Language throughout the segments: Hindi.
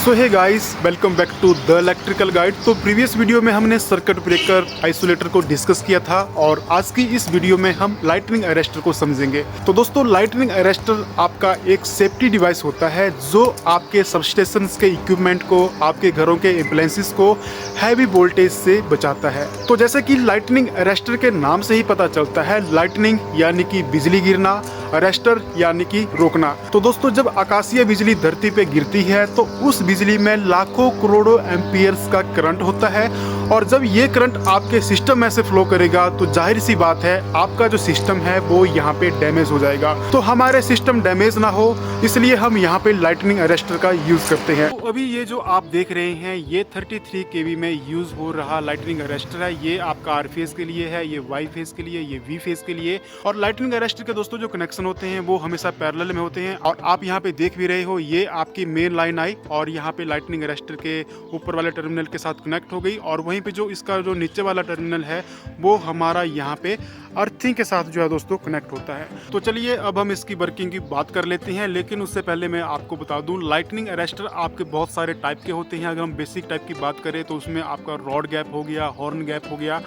So hey guys, welcome back to the electrical guide. तो प्रीवियस वीडियो में हमने सर्किट ब्रेकर आइसोलेटर को डिस्कस किया था और आज की इस वीडियो में हम लाइटनिंग अरेस्टर को समझेंगे। तो दोस्तों, लाइटनिंग अरेस्टर आपका एक सेफ्टी डिवाइस होता है जो आपके सबस्टेशन के इक्विपमेंट को, आपके घरों के अप्लायंसेस को हैवी वोल्टेज से बचाता है। तो जैसे कि लाइटनिंग अरेस्टर के नाम से ही पता चलता है, लाइटनिंग यानी कि बिजली गिरना, अरेस्टर यानी कि रोकना। तो दोस्तों, जब आकाशीय बिजली धरती पे गिरती है तो उस बिजली में लाखों करोड़ों एम्पियर्स का करंट होता है और जब ये करंट आपके सिस्टम में से फ्लो करेगा तो जाहिर सी बात है आपका जो सिस्टम है वो यहाँ पे डैमेज हो जाएगा। तो हमारे सिस्टम डैमेज ना हो इसलिए हम यहाँ पे लाइटनिंग अरेस्टर का यूज करते हैं। तो अभी ये जो आप देख रहे हैं ये 33 kV में यूज हो रहा लाइटनिंग अरेस्टर है। ये आपका आर फेज के लिए है, ये वाई फेज के लिए, ये वी फेज के लिए। और लाइटनिंग अरेस्टर के दोस्तों जो कनेक्शन होते हैं वो हमेशा पैरेलल में होते हैं और आप यहाँ पे देख भी रहे हो, ये आपकी मेन लाइन आई और यहाँ पे लाइटनिंग अरेस्टर के ऊपर वाले टर्मिनल के साथ कनेक्ट हो गई और वहीं पे जो इसका जो नीचे वाला टर्मिनल है वो हमारा यहाँ पे अर्थिंग के साथ जो है दोस्तों कनेक्ट होता है। तो चलिए अब हम इसकी वर्किंग की बात कर लेते हैं, लेकिन उससे पहले मैं आपको बता दूं लाइटनिंग अरेस्टर आपके बहुत सारे टाइप के होते हैं। अगर हम बेसिक टाइप की बात करें तो उसमें आपका रॉड गैप हो गया, हॉर्न गैप हो गया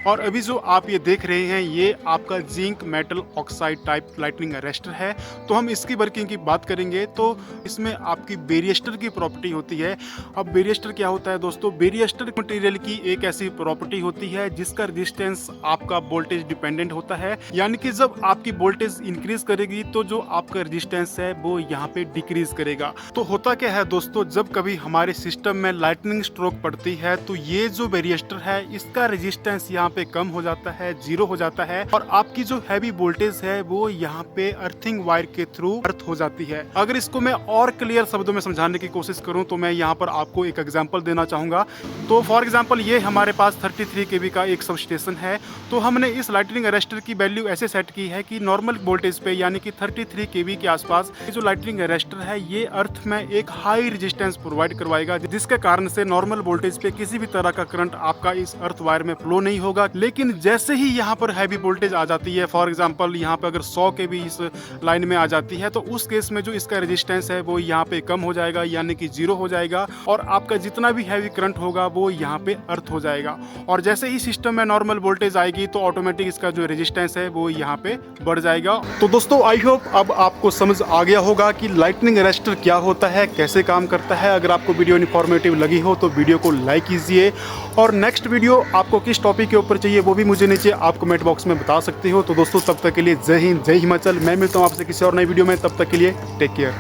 और अभी जो आप ये देख रहे हैं ये आपका zinc metal oxide type lightning arrester है। तो हम इसकी वर्किंग की बात करेंगे तो इसमें आपकी बेरिएस्टर की प्रॉपर्टी होती है। अब बेरिएस्टर क्या होता है दोस्तों? बेरिएस्टर मटेरियल की एक ऐसी प्रॉपर्टी होती है जिसका रेजिस्टेंस आपका वोल्टेज डिपेंडेंट होता है, यानी कि जब आपकी वोल्टेज इंक्रीज करेगी तो जो आपका रेजिस्टेंस है वो यहाँ पे डिक्रीज करेगा। तो होता क्या है दोस्तों, जब कभी हमारे सिस्टम में लाइटनिंग स्ट्रोक पड़ती है तो ये जो बेरिएस्टर है इसका रेजिस्टेंस यहाँ पे कम हो जाता है, जीरो हो जाता है और आपकी जो हैवी वोल्टेज है वो यहाँ पे अर्थिंग वायर के थ्रू अर्थ हो जाती है। अगर इसको मैं और क्लियर शब्दों में समझाने की कोशिश करूं तो मैं यहाँ पर आपको एक एग्जांपल देना चाहूंगा। तो फॉर एग्जांपल ये हमारे पास 33 kV का एक सबस्टेशन है। तो हमने इस लाइटनिंग अरेस्टर की वैल्यू ऐसे सेट की है कि नॉर्मल वोल्टेज पे यानी कि 33 kV के आसपास ये जो लाइटनिंग अरेस्टर है ये अर्थ में एक हाई रेजिस्टेंस प्रोवाइड करवाएगा, जिसके कारण से नॉर्मल वोल्टेज पे किसी भी तरह का करंट आपका इस अर्थ वायर में फ्लो नहीं होगा। लेकिन जैसे ही यहाँ पर हैवी वोल्टेज आ जाती है, फॉर एग्जांपल यहाँ पे अगर 100 kV इस लाइन में आ जाती है तो उस केस में जो इसका रेजिस्टेंस है वो यहाँ पे कम हो जाएगा यानी कि जीरो हो जाएगा और आपका जितना भी हैवी करंट होगा वो यहाँ पे अर्थ हो जाएगा। और जैसे ही सिस्टम में नॉर्मल वोल्टेज आएगी तो ऑटोमेटिक इसका जो रेजिस्टेंस है वो यहाँ पे बढ़ जाएगा। तो दोस्तों, आई होप अब आपको समझ आ गया होगा कि लाइटनिंग अरेस्टर क्या होता है, कैसे काम करता है। अगर आपको वीडियो इन्फॉर्मेटिव लगी हो तो वीडियो को लाइक कीजिए और नेक्स्ट वीडियो आपको किस टॉपिक के ऊपर चाहिए वो भी मुझे नीचे आप कमेंट बॉक्स में बता सकते हो। तो दोस्तों, तब तक के लिए जय हिंद, जय हिमाचल। मैं मिलता हूँ आपसे किसी और नई वीडियो में, तब तक के लिए टेक केयर।